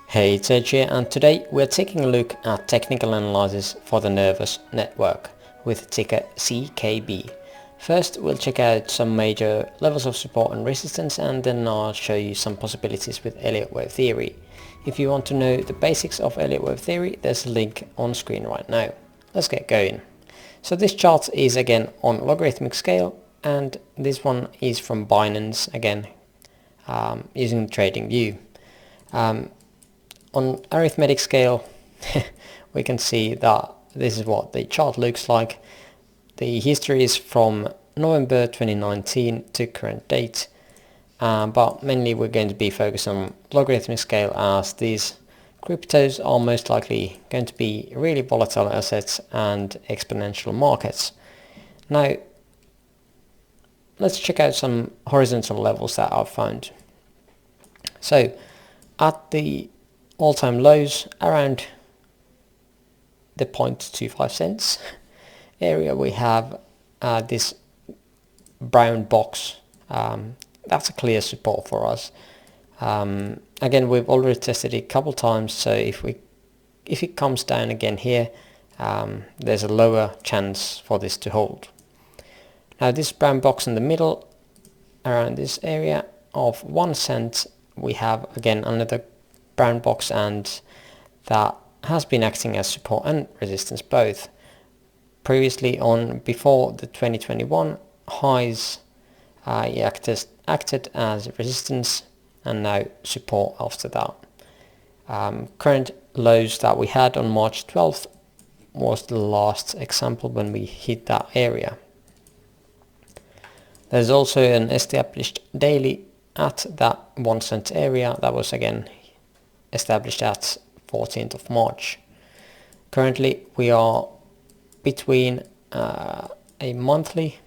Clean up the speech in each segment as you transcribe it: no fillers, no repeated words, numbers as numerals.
Hey, it's Edge here, and today we're taking a look at technical analysis for the NERVOS network with ticker CKB. First, we'll check out some major levels of support and resistance, and then I'll show you some possibilities with Elliott Wave theory. If you want to know the basics of Elliott Wave theory, there's a link on screen right now. Let's get going. So this chart is again on logarithmic scale, and this one is from Binance, again using Tradingview. On arithmetic scale, we can see that this is what the chart looks like. The history is from November 2019 to current date, but mainly we're going to be focused on logarithmic scale, as these cryptos are most likely going to be really volatile assets and exponential markets. Now, let's check out some horizontal levels that I've found. So, at the all-time lows around the 0.25 cents area, we have this brown box. That's a clear support for us. Again, we've already tested it a couple times, so if it comes down again here, there's a lower chance for this to hold. Now this brown box in the middle, around this area of 1 cent, we have again another brown box, and that has been acting as support and resistance both. Previously, before the 2021 highs, it acted as resistance and now support after that. Current lows that we had on March 12th was the last example when we hit that area. There's also an established daily at that 1 cent area that was again established at 14th of March. Currently we are between a monthly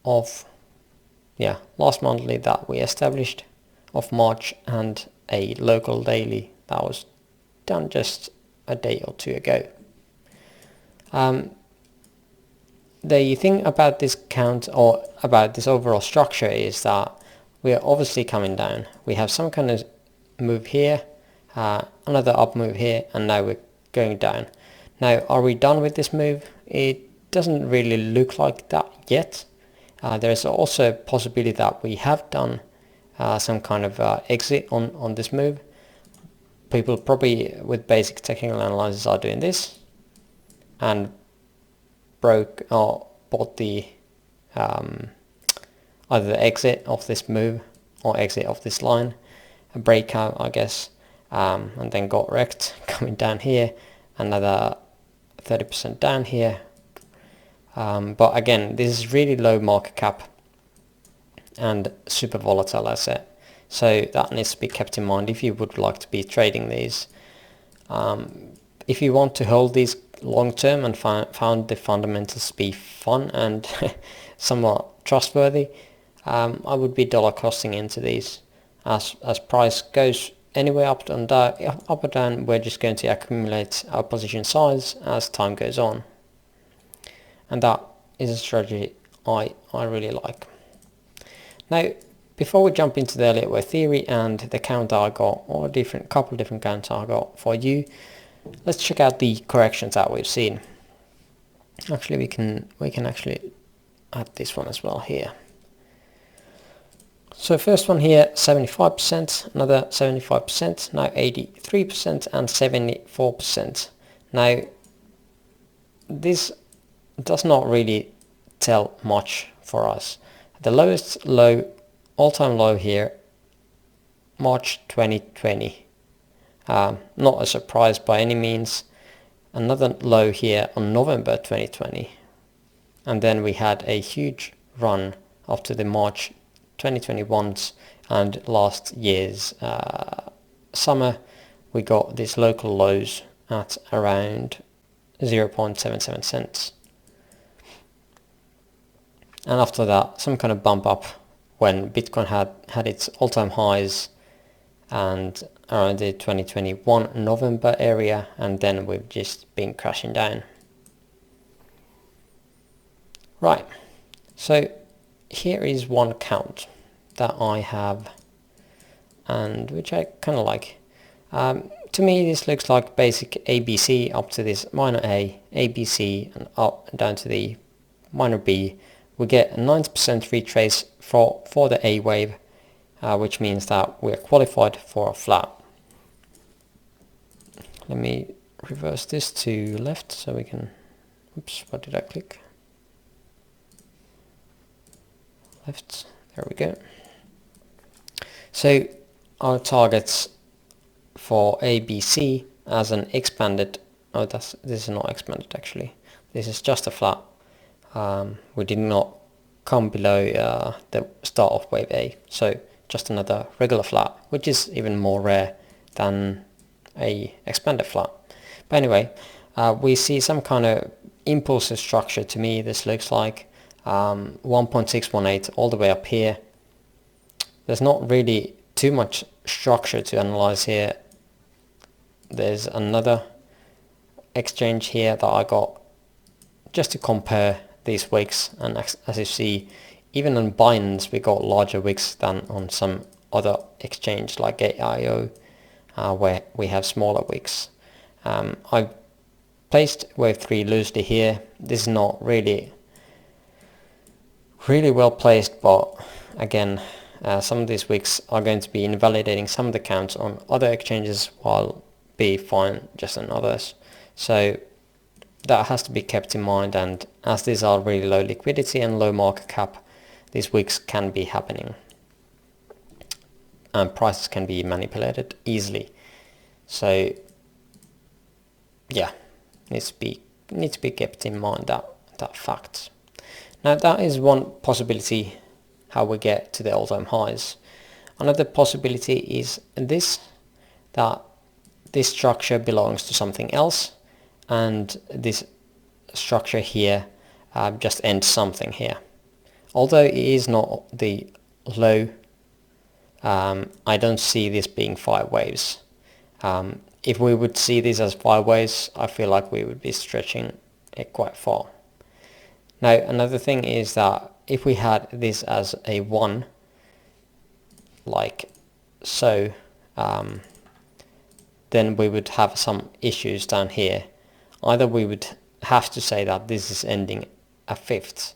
of last monthly that we established of March and a local daily that was done just a day or two ago. The thing about this count, or about this overall structure, is that we are obviously coming down. We have some kind of move here, another up move here, and now we're going down. Now, are we done with this move? It doesn't really look like that yet. There's also a possibility that we have done some kind of exit on this move. People probably with basic technical analysis are doing this and broke or bought the either the exit of this move or exit of this line, a breakout I guess, and then got wrecked coming down here, another 30% down here. But again, this is really low market cap and super volatile asset, so that needs to be kept in mind if you would like to be trading these. If you want to hold these long term and found the fundamentals to be fun and somewhat trustworthy, I would be dollar costing into these. As price goes anywhere up or down, we're just going to accumulate our position size as time goes on, and that is a strategy I really like. Now, before we jump into the Elliott Wave theory and the count I got, or couple different counts I got for you, let's check out the corrections that we've seen. Actually, we can actually add this one as well here. So first one here, 75%, another 75%, now 83% and 74%. Now, this does not really tell much for us. The lowest low, all-time low here, March 2020. Not a surprise by any means. Another low here on November 2020. And then we had a huge run after the March 2021's and last year's summer. We got these local lows at around 0.77 cents. And after that, some kind of bump up when Bitcoin had its all-time highs and around the 2021 November area, and then we've just been crashing down. Right, so here is one count that I have, and which I kind of like. To me this looks like basic ABC up to this minor A, ABC and up down to the minor B. We get a 90% retrace for the A wave, which means that we are qualified for a flat. Let me reverse this to left so we can, oops, what did I click? Left, there we go. So our targets for ABC as an expanded, oh this is not expanded actually, this is just a flat. We did not come below the start of wave A, so just another regular flat, which is even more rare than a expanded flat. But anyway, we see some kind of impulsive structure. To me this looks like 1.618 all the way up here. There's not really too much structure to analyze here. There's another exchange here that I got just to compare these wicks, and as you see, even on Binance we got larger wicks than on some other exchange like AIO, where we have smaller wicks. I placed wave 3 loosely here. This is not really well placed, but again, some of these wicks are going to be invalidating some of the counts on other exchanges while be fine just on others. So that has to be kept in mind, and as these are really low liquidity and low market cap, these wicks can be happening and prices can be manipulated easily. So yeah, needs to be kept in mind that fact. Now that is one possibility how we get to the all-time highs. Another possibility is this, that this structure belongs to something else, and this structure here just ends something here. Although it is not the low, I don't see this being 5 waves. If we would see this as 5 waves, I feel like we would be stretching it quite far. Now another thing is that if we had this as a 1, like so, then we would have some issues down here. Either we would have to say that this is ending a 5th,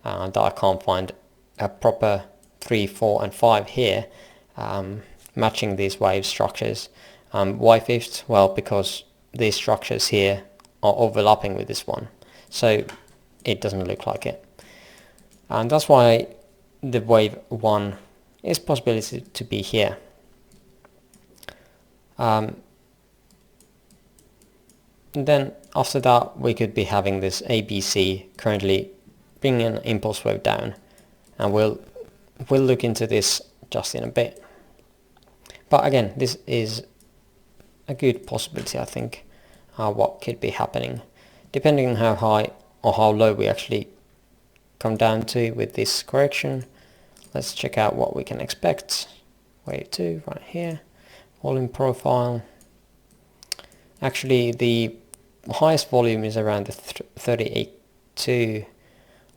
that I can't find a proper 3, 4 and 5 here matching these wave structures. Why 5th? Well, because these structures here are overlapping with this one, so it doesn't look like it. And that's why the wave 1 is possibility to be here. Then after that we could be having this ABC currently bringing an impulse wave down, and we'll look into this just in a bit. But again, this is a good possibility, I think, what could be happening, depending on how high or how low we actually come down to with this correction. Let's check out what we can expect. Wave 2 right here, volume profile. Actually the highest volume is around the 38.2,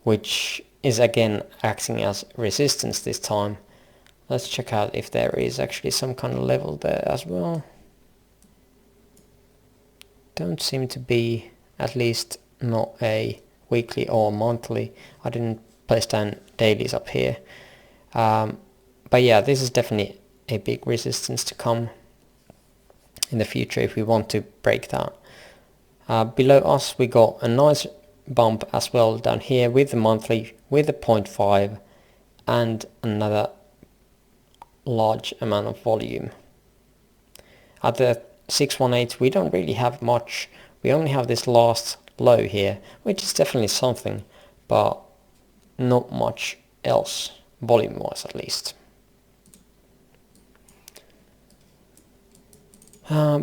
which is again acting as resistance this time. Let's check out if there is actually some kind of level there as well. Don't seem to be, at least not a weekly or monthly. I didn't place down dailies up here. But yeah, this is definitely a big resistance to come in the future if we want to break that. Below us we got a nice bump as well down here with the monthly, with the 0.5 and another large amount of volume. At the 618 we don't really have much. We only have this last low here, which is definitely something, but not much else, volume wise at least.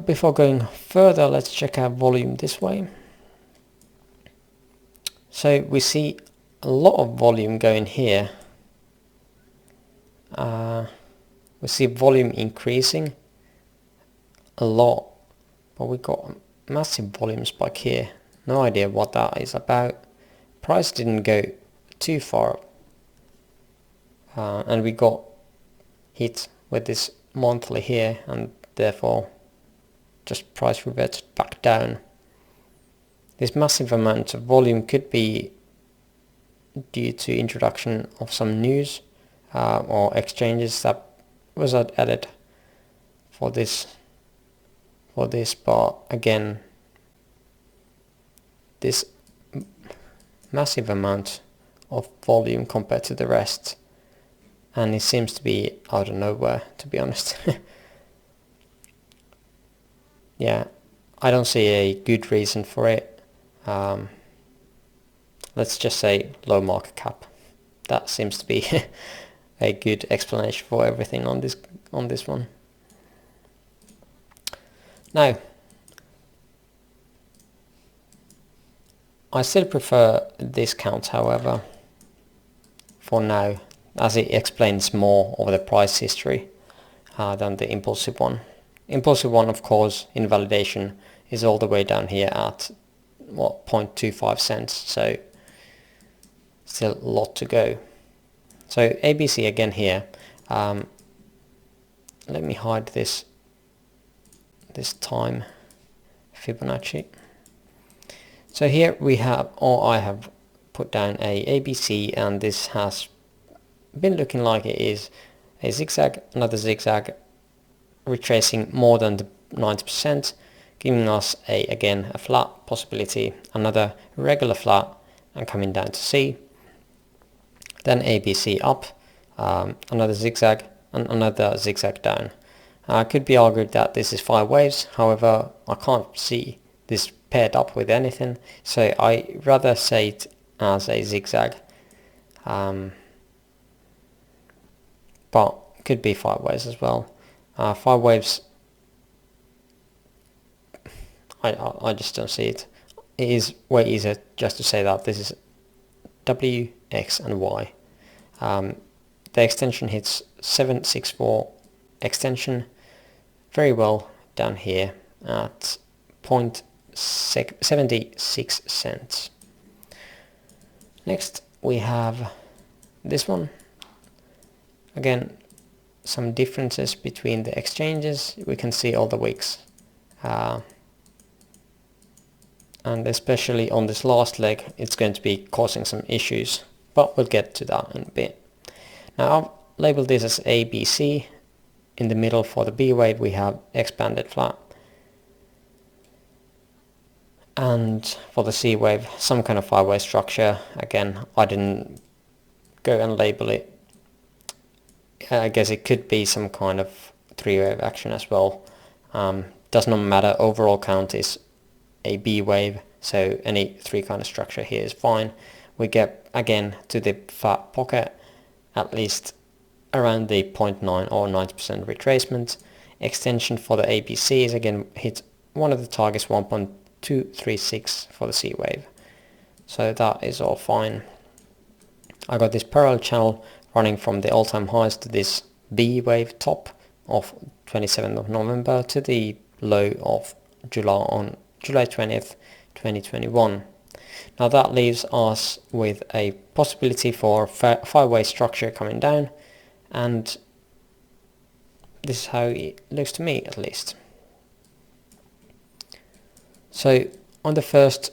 Before going further, let's check out volume this way. So we see a lot of volume going here. We see volume increasing a lot, but we got a massive volume spike here. No idea what that is about. Price didn't go too far, and we got hit with this monthly here, and therefore just price reverted back down. This massive amount of volume could be due to introduction of some news or exchanges that was added for this, but again, this massive amount of volume compared to the rest, and it seems to be out of nowhere, to be honest. Yeah, I don't see a good reason for it. Let's just say low market cap. That seems to be a good explanation for everything on this one. Now, I still prefer this count, however, for now, as it explains more of the price history than the impulsive one. Impulsive one, of course, invalidation is all the way down here at what, 0.25 cents, so still a lot to go. So ABC again here. Let me hide this time Fibonacci. So here we have, or I have put down a ABC, and this has been looking like it is a zigzag, another zigzag, retracing more than the 90%, giving us again a flat possibility, another regular flat, and coming down to C. Then ABC up, another zigzag, and another zigzag down. Could be argued that this is 5 waves, however I can't see this paired up with anything, so I rather say it as a zigzag, but could be 5 waves as well. 5 waves, I just don't see it. It is way easier just to say that this is W, X and Y. The extension hits 764 extension very well down here at 0.76 cents. Next we have this one. Again, some differences between the exchanges. We can see all the wicks, and especially on this last leg it's going to be causing some issues, but we'll get to that in a bit. Now I've labeled this as ABC. In the middle for the B wave we have expanded flat, and for the C wave some kind of 5-way structure. Again, I didn't go and label it. I guess it could be some kind of 3-wave action as well. Does not matter, overall count is a B wave, so any 3 kind of structure here is fine. We get again to the fat pocket, at least around the 0.9 or 90% retracement. Extension for the ABC is again hit one of the targets, 1.236 for the C wave, so that is all fine. I got this parallel channel running from the all-time highs to this B wave top of 27th of November to the low of July 20th 2021. Now that leaves us with a possibility for 5-way structure coming down, and this is how it looks to me at least. So on the first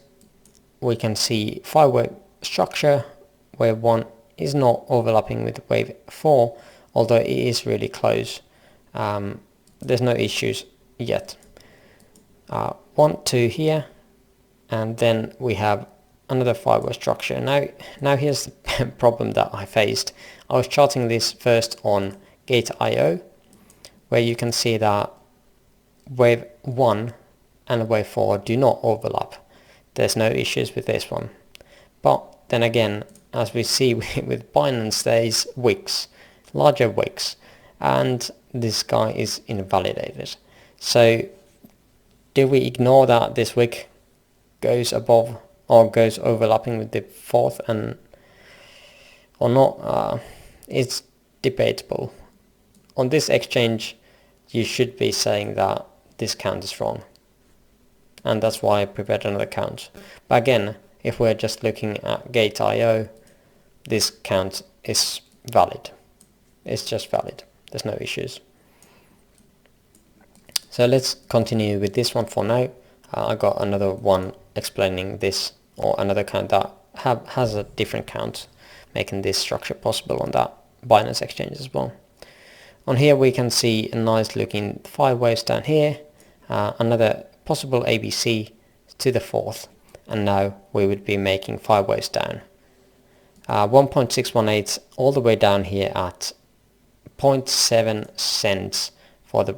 we can see 5-way structure where 1 is not overlapping with wave 4, although it is really close. There's no issues yet. 1, 2 here, and then we have another 5-way structure. Now here's the problem that I faced. I was charting this first on Gate.io, where you can see that wave 1 and wave 4 do not overlap. There's no issues with this one. But then again, as we see with Binance, there is wicks, larger wicks, and this guy is invalidated. So do we ignore that this wick goes above or goes overlapping with the 4th and or not? It's debatable. On this exchange you should be saying that this count is wrong, and that's why I prepared another count. But again, if we're just looking at Gate.io, this count is valid. It's just valid. There's no issues. So let's continue with this one for now. I got another one explaining this, or another count that has a different count, making this structure possible on that Binance exchange as well. On here we can see a nice looking 5 waves down here, another possible ABC to the 4th, and now we would be making 5 waves down. 1.618 all the way down here at 0.7 cents for the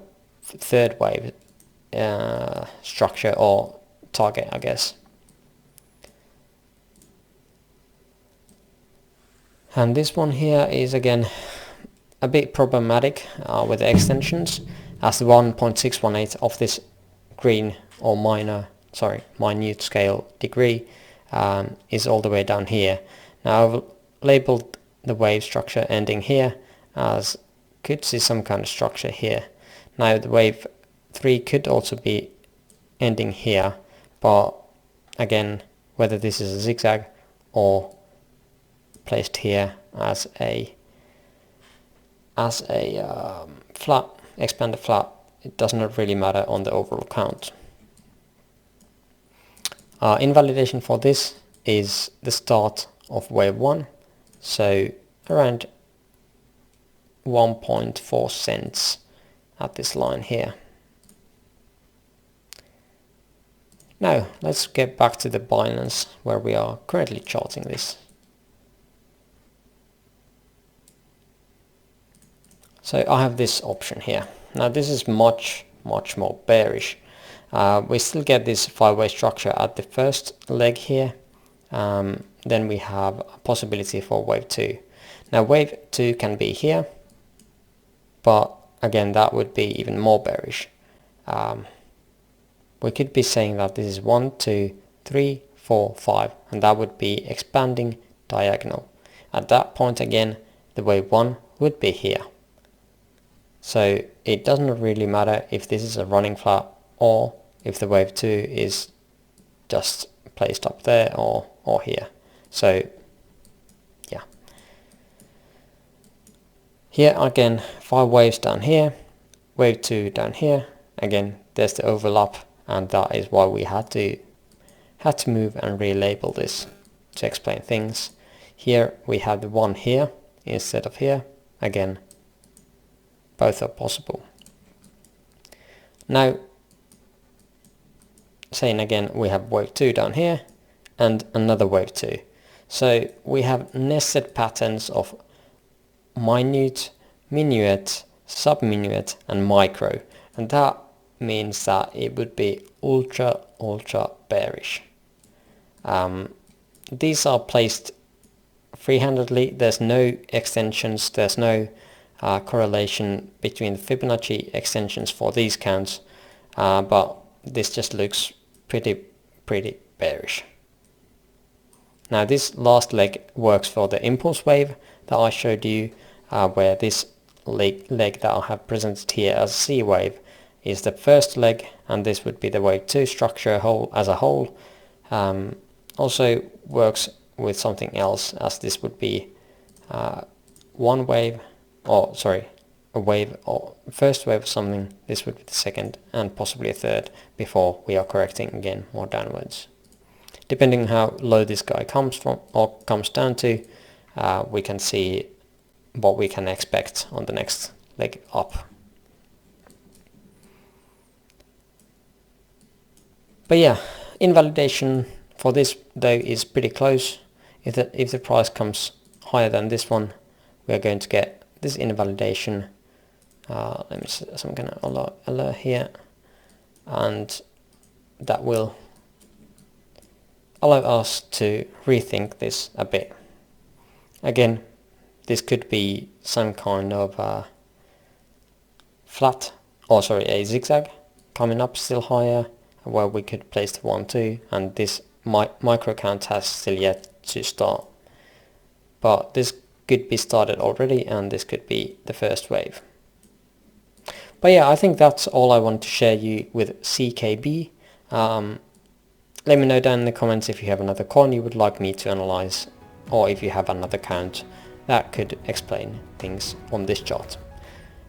3rd wave structure or target, I guess. And this one here is again a bit problematic with the extensions, as the 1.618 of this green or minute scale degree is all the way down here. Now I've labeled the wave structure ending here, as could see some kind of structure here. Now the wave 3 could also be ending here, but again, whether this is a zigzag or placed here as a flat, expanded flat, it does not really matter on the overall count. Invalidation for this is the start of wave 1, so around 1.4 cents at this line here. Now let's get back to the Binance where we are currently charting this. So I have this option here. Now this is much more bearish. We still get this 5-way structure at the first leg here. Then we have a possibility for wave 2. Now wave 2 can be here, but again that would be even more bearish. We could be saying that this is 1, 2, 3, 4, 5, and that would be expanding diagonal. At that point again, the wave 1 would be here. So it doesn't really matter if this is a running flat or if the wave 2 is just placed up there or here. So yeah. Here again, 5 waves down here, wave 2 down here. Again, there's the overlap, and that is why we had to move and relabel this to explain things. Here we have the 1 here instead of here. Again, both are possible. Now, saying again, we have wave 2 down here and another wave 2. So we have nested patterns of minute, minuet, sub-minuet and micro, and that means that it would be ultra bearish. These are placed free-handedly. There's no extensions, there's no correlation between the Fibonacci extensions for these counts, but this just looks pretty bearish. Now this last leg works for the impulse wave that I showed you, where this leg that I have presented here as a C wave is the first leg, and this would be the wave 2 structure as a whole. Also works with something else, as this would be one wave, a wave or first wave of something. This would be the second and possibly a third before we are correcting again more downwards. Depending on how low this guy comes from or comes down to, we can see what we can expect on the next leg up. But yeah, invalidation for this though is pretty close. If the price comes higher than this one, we are going to get this invalidation. Let me set some kind of alert here, and that will allow us to rethink this a bit. Again, this could be some kind of a zigzag coming up still higher, where we could place the 1, 2, and this micro count has still yet to start. But this could be started already, and this could be the first wave. But yeah, I think that's all I want to share you with CKB. Let me know down in the comments if you have another coin you would like me to analyze, or if you have another count that could explain things on this chart.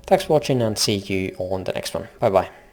Thanks for watching, and see you on the next one. Bye bye.